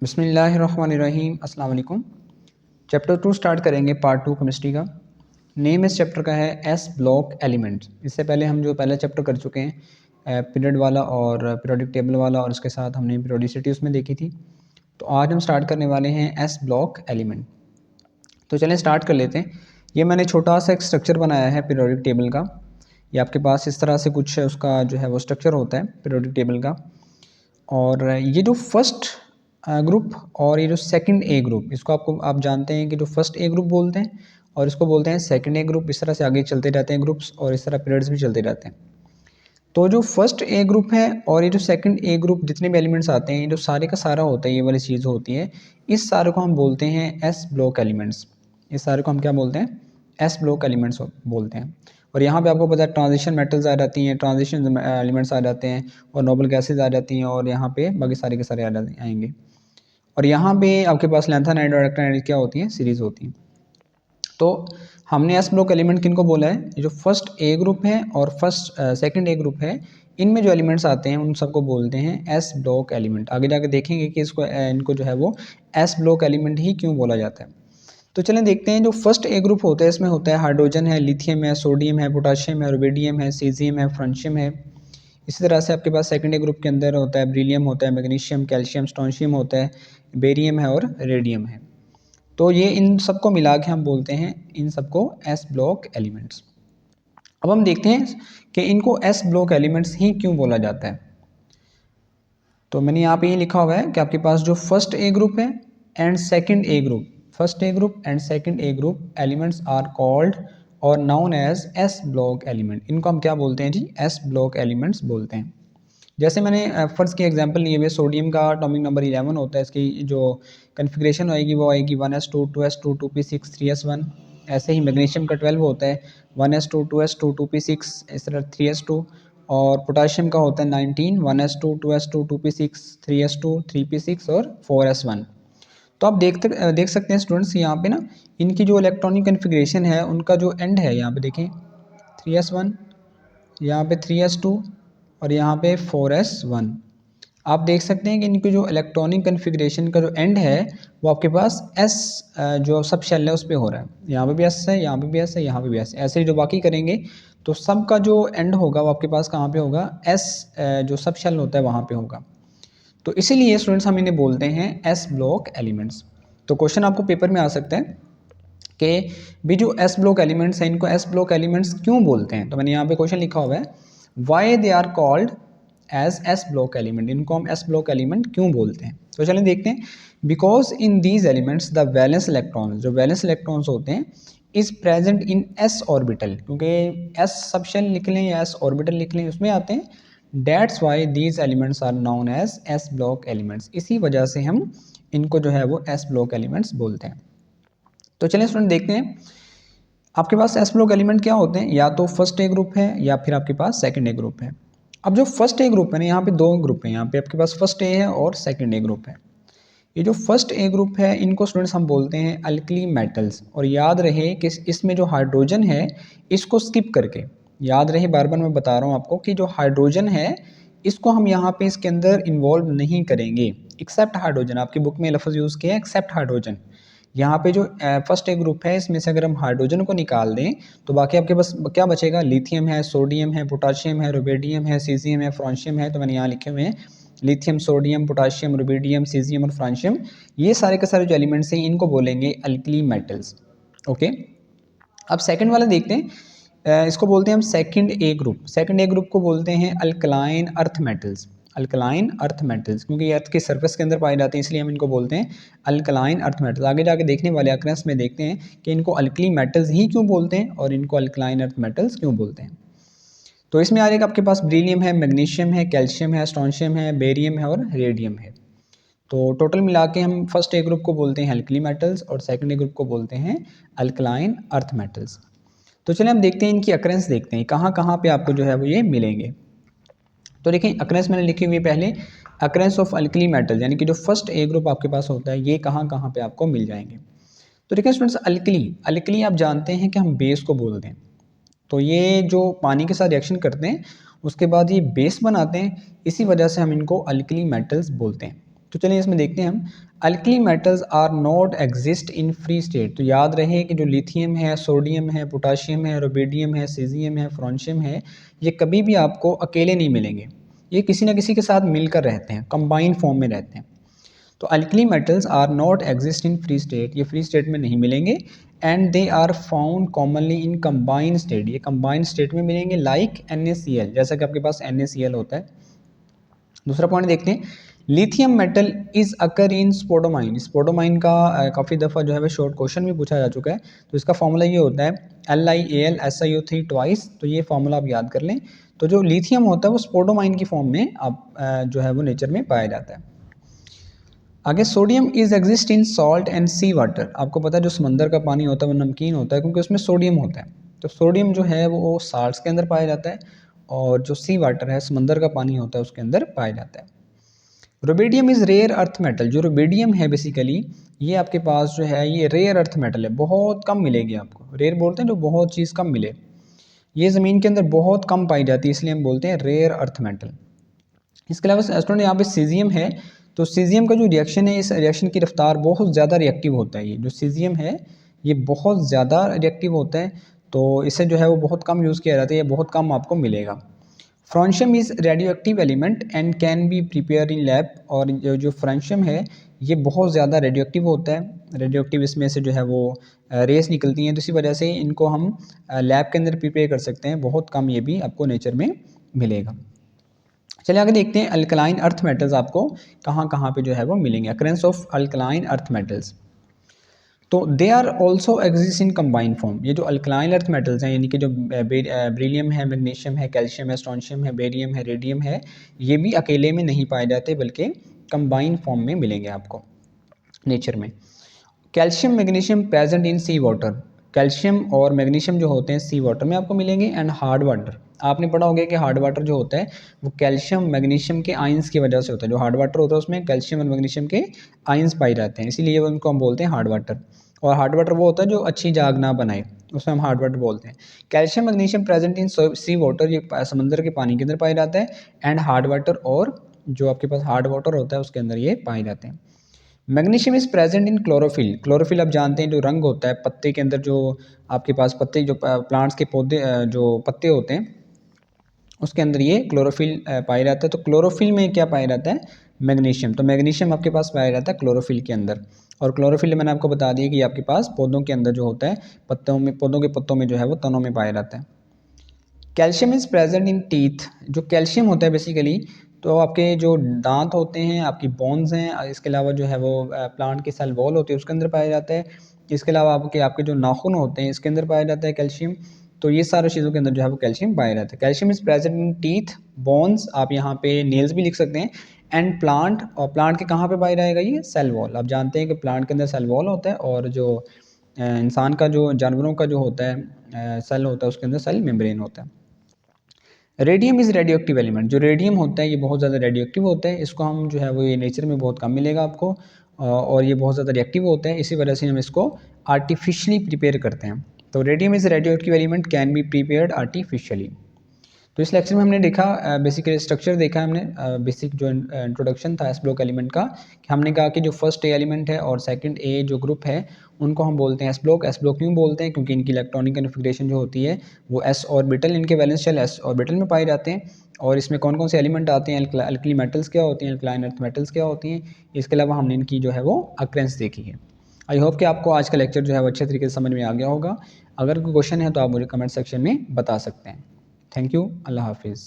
बिस्मिल्लाहिर्रहमानिर्रहीम अस्सलाम वालेकुम। चैप्टर 2 स्टार्ट करेंगे, पार्ट 2 केमिस्ट्री का। नेम इस चैप्टर का है एस ब्लॉक एलिमेंट्स। इससे पहले हम जो पहला चैप्टर कर चुके हैं पीरियड वाला और पीरियोडिक टेबल वाला, और उसके साथ हमने पीरियोडिसिटी उसमें देखी थी। तो आज हम स्टार्ट करने वाले हैं एस ब्लॉक एलिमेंट। तो चलें स्टार्ट कर लेते हैं। ये मैंने छोटा सा एक स्ट्रक्चर बनाया है पीरियोडिक टेबल का। ये आपके पास इस तरह से कुछ उसका जो है वो स्ट्रक्चर होता है पीरियोडिक टेबल का। और ये जो फर्स्ट ग्रुप और ये जो सेकंड ए ग्रुप, इसको आप जानते हैं कि जो फर्स्ट ए ग्रुप बोलते हैं और इसको बोलते हैं सेकंड ए ग्रुप। इस तरह से आगे चलते रहते हैं ग्रुप्स, और इस तरह पीरियड्स भी चलते रहते हैं। तो जो फर्स्ट ए ग्रुप है और ये जो सेकंड ए ग्रुप, जितने भी एलिमेंट्स आते हैं, जो सारे का सारा होता है, ये वाली चीज़ होती है, इस सारे को हम बोलते हैं एस ब्लॉक एलिमेंट्स। इस सारे को हम क्या बोलते हैं? एस ब्लॉक एलिमेंट्स बोलते हैं। और यहाँ पे आपको पता है ट्रांजिशन मेटल्स आ जाती हैं, ट्रांजिशन एलिमेंट्स आ जाते हैं, और नोबल गैसेज आ जाती हैं, और यहाँ पे बाकी सारे के सारे आएंगे। और यहाँ पे आपके पास लैंथेनाइड और एक्टिनाइड क्या होती हैं? सीरीज होती हैं। तो हमने एस ब्लॉक एलिमेंट किनको बोला है? जो फर्स्ट ए ग्रुप है और फर्स्ट सेकंड ए ग्रुप है, इनमें जो एलिमेंट्स आते हैं उन सबको बोलते हैं एस ब्लॉक एलिमेंट। आगे जाके देखेंगे कि इनको जो है वो एस ब्लॉक एलिमेंट ही क्यों बोला जाता है। तो चलें देखते हैं। जो फर्स्ट ए ग्रुप होता है, इसमें होता है हाइड्रोजन है, लिथियम है, सोडियम है, पोटाशियम है, रुबिडियम है, सीजियम है, फ्रांशियम है। इसी तरह से आपके पास सेकंड ए ग्रुप के अंदर होता है ब्रिलियम होता है, मैग्नीशियम, कैल्शियम, स्ट्रोंशियम होता है, बेरियम है और रेडियम है। तो ये इन सबको मिला के हम बोलते हैं इन सबको एस ब्लॉक एलिमेंट्स। अब हम देखते हैं कि इनको एस ब्लॉक एलिमेंट्स ही क्यों बोला जाता है। तो मैंने यहाँ पे ये लिखा हुआ है कि आपके पास जो फर्स्ट ए ग्रुप है and second A group, first A group and second A group elements are called or known as S block element. इनको हम क्या बोलते हैं जी? एस ब्लॉक एलिमेंट्स बोलते हैं। जैसे मैंने फर्स्ट की एग्जांपल लिए हुए, सोडियम का एटॉमिक नंबर 11 होता है। इसकी जो कन्फिग्रेशन होएगी वो आएगी 1s2 2s2 2p6 3s1। ऐसे ही मैग्नीशियम का 12 होता है 1s2 2s2 2p6 इस तरह 3s2। और पोटाशियम का होता है 19 1s2 2s2 2p6 3s2 3p6 और 4s1। तो आप देख सकते हैं स्टूडेंट्स, यहाँ पे ना इनकी जो इलेक्ट्रॉनिक कन्फिग्रेशन है उनका जो एंड है, यहाँ पे देखें 3s1, यहाँ पे 3s2 और यहाँ पे 4s1। आप देख सकते हैं कि इनकी जो इलेक्ट्रॉनिक कन्फिग्रेशन का जो एंड है वो आपके पास एस जो सब शेल है उस पर हो रहा है। यहाँ पे भी एस है, यहाँ पे भी एस है, यहाँ पे भी एस है। ऐसे ही जो बाकी करेंगे तो सब का जो एंड होगा वो आपके पास कहाँ पे होगा? एस जो सब शेल होता है वहाँ पे होगा। तो इसीलिए स्टूडेंट्स हम इन्हें बोलते हैं एस ब्लॉक एलिमेंट्स। तो क्वेश्चन आपको पेपर में आ सकता है कि भी जो एस ब्लॉक एलिमेंट्स हैं इनको एस ब्लॉक एलिमेंट्स क्यों बोलते हैं। तो मैंने यहाँ पे क्वेश्चन लिखा हुआ है, why they are called as S block element. इनको हम एस ब्लॉक एलिमेंट क्यों बोलते हैं? तो चलें देखते हैं। Because in these elements the valence electrons, जो वैलेंस इलेक्ट्रॉन्स होते हैं, is present in S orbital. क्योंकि एस सब शेल लिख लें या एस ऑर्बिटल लिख लें, उसमें आते हैं। That's why these elements are known as S block elements. इसी वजह से हम इनको जो है वो एस ब्लॉक एलिमेंट्स बोलते हैं। तो चलिए स्टूडेंट देखते हैं आपके पास एस ब्लॉक एलिमेंट क्या होते हैं। या तो फर्स्ट ए ग्रुप है या फिर आपके पास सेकंड ए ग्रुप है। अब जो फर्स्ट ए ग्रुप है ना, यहाँ पे दो ग्रुप है। यहाँ पे आपके पास फर्स्ट ए है और सेकंड ए ग्रुप है। ये जो फर्स्ट ए ग्रुप है इनको स्टूडेंट्स हम बोलते हैं अल्कली मेटल्स। और याद रहे कि इसमें जो हाइड्रोजन है इसको स्किप करके, याद रहे बार बार मैं बता रहा हूँ आपको कि जो हाइड्रोजन है इसको हम यहाँ पे इसके अंदर इन्वॉल्व नहीं करेंगे। एक्सेप्ट हाइड्रोजन, आपकी बुक में लफ्ज़ यूज़ किया है एक्सेप्ट हाइड्रोजन। यहाँ पे जो फर्स्ट ए ग्रुप है इसमें से अगर हम हाइड्रोजन को निकाल दें तो बाकी आपके पास क्या बचेगा? लिथियम है, सोडियम है, पोटाशियम है, रुबिडियम है, सीजियम है, फ्रांशियम है। तो मैंने यहाँ लिखे हुए हैं lithium, sodium, potassium, rubidium, caesium और फ्रांशियम। ये सारे के सारे जो एलिमेंट्स हैं इनको बोलेंगे अल्कली मेटल्स। ओके, अब सेकंड वाला देखते हैं। इसको बोलते हैं हम second A group. Second A group को बोलते हैं alkaline earth metals. Alkaline earth metals, क्योंकि ये अर्थ की सरफेस के अंदर पाए जाते हैं इसलिए हम इनको बोलते हैं अल्कलाइन अर्थ मेटल्स। आगे जाके देखने वाले अक्रेंस में देखते हैं कि इनको अल्कली मेटल्स ही क्यों बोलते हैं और इनको अल्कलाइन अर्थ मेटल्स क्यों बोलते हैं। तो इसमें आ जाएगा आपके पास ब्रिलियम है, मैग्नीशियम है, कैल्शियम है, स्ट्रोंशियम है, बेरियम है और रेडियम है। तो टोटल मिला के हम फर्स्ट ए ग्रुप को बोलते हैं अल्कली मेटल्स और सेकंड ए ग्रुप को बोलते हैं अल्कलाइन अर्थ मेटल्स। तो चलिए हम देखते हैं इनकी अक्रेंस देखते हैं कहाँ कहाँ पे आपको जो है वो ये मिलेंगे। तो देखिए अक्रेंस मैंने लिखी हुई पहले, अक्रेंस ऑफ अल्कली मेटल, यानी कि जो फर्स्ट ए ग्रुप आपके पास होता है ये कहाँ कहाँ पे आपको मिल जाएंगे। तो देखिए स्टूडेंट्स, अल्कली, अल्कली आप जानते हैं कि हम बेस को बोलते हैं। तो ये जो पानी के साथ रिएक्शन करते हैं उसके बाद ये बेस बनाते हैं, इसी वजह से हम इनको अल्कली मेटल्स बोलते हैं। तो चलिए इसमें देखते हैं हम। Alkali metals are not exist in free state. तो याद रहे कि जो लिथियम है, सोडियम है, पोटाशियम है, रुबिडियम है, सीजियम है, फ्रांशियम है, ये कभी भी आपको अकेले नहीं मिलेंगे, ये किसी न किसी के साथ मिलकर रहते हैं, कंबाइंड फॉर्म में रहते हैं। तो alkali metals are not exist in free state, ये फ्री स्टेट में नहीं मिलेंगे। And they are found commonly in combined state, ये कंबाइंड स्टेट में मिलेंगे लाइक NaCl, जैसा कि आपके पास NaCl होता है। दूसरा पॉइंट देखते हैं, लिथियम मेटल इज अकर इन स्पोडोमाइन। स्पोडोमाइन का काफ़ी दफ़ा जो है वह शॉर्ट क्वेश्चन भी पूछा जा चुका है। तो इसका फॉर्मूला ये होता है LiAlSiO3 ट्वाइस, तो ये फॉर्मूला आप याद कर लें। तो जो लिथियम होता है वो स्पोडोमाइन की फॉर्म में आप जो है वो नेचर में पाया जाता है। आगे, sodium is exist in salt and sea water. आपको पता है जो समंदर का पानी होता है वो नमकीन होता है क्योंकि उसमें सोडियम होता है। तो सोडियम जो है वो साल्ट्स के अंदर पाया जाता है, और जो सी वाटर है, समंदर का पानी होता है, उसके अंदर पाया जाता है। Rubidium is rare earth metal. जो रुबिडियम है बेसिकली, ये आपके पास जो है ये रेयर अर्थ मेटल है, बहुत कम मिलेगी आपको। रेयर बोलते हैं जो बहुत चीज़ कम मिले, ये ज़मीन के अंदर बहुत कम पाई जाती है, इसलिए हम बोलते हैं रेयर अर्थ मेटल। इसके अलावा स्टूडेंट यहाँ पे सीजियम है, तो सीजियम का जो रिएक्शन है, इस रिएक्शन की रफ्तार बहुत ज़्यादा रिएक्टिव होता है। ये जो सीजियम है ये बहुत ज़्यादा रिएक्टिव होता है, तो इसे जो है वो बहुत कम यूज़ किया जाता है, ये बहुत कम आपको मिलेगा। Francium is radio active element and can be prepare in lab. और जो फ्रांशियम है ये बहुत ज़्यादा रेडियो एक्टिव होता है। रेडियो एक्टिव इसमें से जो है वो रेस निकलती हैं, तो इसी वजह से इनको हम लैब के अंदर प्रिपेयर कर सकते हैं। बहुत कम ये भी आपको नेचर में मिलेगा। चलिए आगे देखते हैं, अल्कलाइन अर्थ मेटल्स आपको कहाँ कहाँ पे जो है वो मिलेंगे। Occurrence of alkaline earth metals, तो they are also exist in combined form. ये जो अल्कलाइन अर्थ मेटल्स हैं, यानी कि जो बेरिलियम है, मैग्नीशियम है, कैल्शियम है, स्ट्रोंशियम है, बेरियम है, रेडियम है, ये भी अकेले में नहीं पाए जाते बल्कि कंबाइंड फॉर्म में मिलेंगे आपको नेचर में। Calcium magnesium present in sea water. Calcium और मैग्नीशियम जो होते हैं सी वाटर में आपको मिलेंगे। एंड हार्ड वाटर, आपने पढ़ा होगा कि हार्ड वाटर जो होता है वो कैल्शियम मैग्नीशियम के आयंस की वजह से होता है। जो हार्ड वाटर होता है उसमें कैल्शियम और मैग्नीशियम के आयंस पाए जाते हैं, इसीलिए उनको हम बोलते हैं हार्ड वाटर। और हार्ड वाटर वो होता है जो अच्छी जाग ना बनाए, उसमें हम हार्ड वाटर बोलते हैं। Calcium magnesium present in sea water, ये समंदर के पानी के अंदर पाया जाता है। एंड हार्ड वाटर, और जो आपके पास हार्ड वाटर होता है उसके अंदर ये पाए जाते हैं। Magnesium is present in chlorophyll. Chlorophyll आप जानते हैं जो रंग होता है पत्ते के अंदर, जो आपके पास पत्ते, जो प्लांट्स के पौधे, जो पत्ते होते हैं उसके अंदर ये क्लोरोफिल पाया जाता है। तो क्लोरोफिल में क्या पाया जाता है? मैग्नीशियम। तो मैग्नीशियम आपके पास पाया जाता है क्लोरोफिल के अंदर। और क्लोरोफिल मैंने आपको बता दिया कि आपके पास पौधों के अंदर जो होता है, पत्तों में, पौधों के पत्तों में जो है वो तनों में पाया जाता है। Calcium is present in teeth. जो कैल्शियम होता है बेसिकली, तो आपके जो दांत होते हैं, आपकी बोन्स हैं, इसके अलावा जो है वो प्लांट की सेल वॉल होती है उसके अंदर पाया जाता है। इसके अलावा आपके जो नाखून होते हैं इसके अंदर पाया जाता है कैल्शियम। तो ये सारी चीज़ों के अंदर जो है वो कैल्शियम पाया जाता है। Calcium is present in teeth, bones, आप यहाँ पे नेल्स भी लिख सकते हैं। एंड प्लांट, और प्लांट के कहाँ पे पाया जाएगा? ये सेल वॉल। आप जानते हैं कि प्लांट के अंदर सेल वॉल होता है, और जो इंसान का, जो जानवरों का जो होता है सेल होता है, उसके अंदर सेल मेम्ब्रेन होता है। Radium is radio active element. जो रेडियम होता है ये बहुत ज़्यादा रेडियो एक्टिव होता है, इसको हम जो है वो ये नेचर में बहुत कम मिलेगा आपको, और ये बहुत ज़्यादा रिएक्टिव होता है, इसी वजह से हम इसको आर्टिफिशियली प्रिपेयर करते हैं। तो radium is radio active element can be prepared artificially. तो इस लेक्चर में हमने देखा बेसिकली स्ट्रक्चर देखा हमने, बेसिक जो इंट्रोडक्शन था एस ब्लॉक एलिमेंट का, कि हमने कहा कि जो फर्स्ट ए एलिमेंट है और सेकंड ए जो ग्रुप है उनको हम बोलते हैं एस ब्लॉक। एस ब्लॉक क्यों बोलते हैं? क्योंकि इनकी इलेक्ट्रॉनिक कन्फिग्रेशन जो होती है वो एस ऑर्बिटल, इनके वैलेंस शेल एस ऑर्बिटल में पाए जाते हैं। और इसमें कौन कौन से एलिमेंट आते हैं? अल्कली मेटल्स क्या होती हैं, अल्कलाइन अर्थ मेटल्स क्या होती हैं, इसके अलावा हमने इनकी जो है वो अक्रेंस देखी है। आई होप कि आपको आज का लेक्चर जो है वो अच्छे तरीके से समझ में आ गया होगा। अगर कोई क्वेश्चन है तो आप मुझे कमेंट सेक्शन में बता सकते हैं। Thank you. अल्लाह हाफिज़।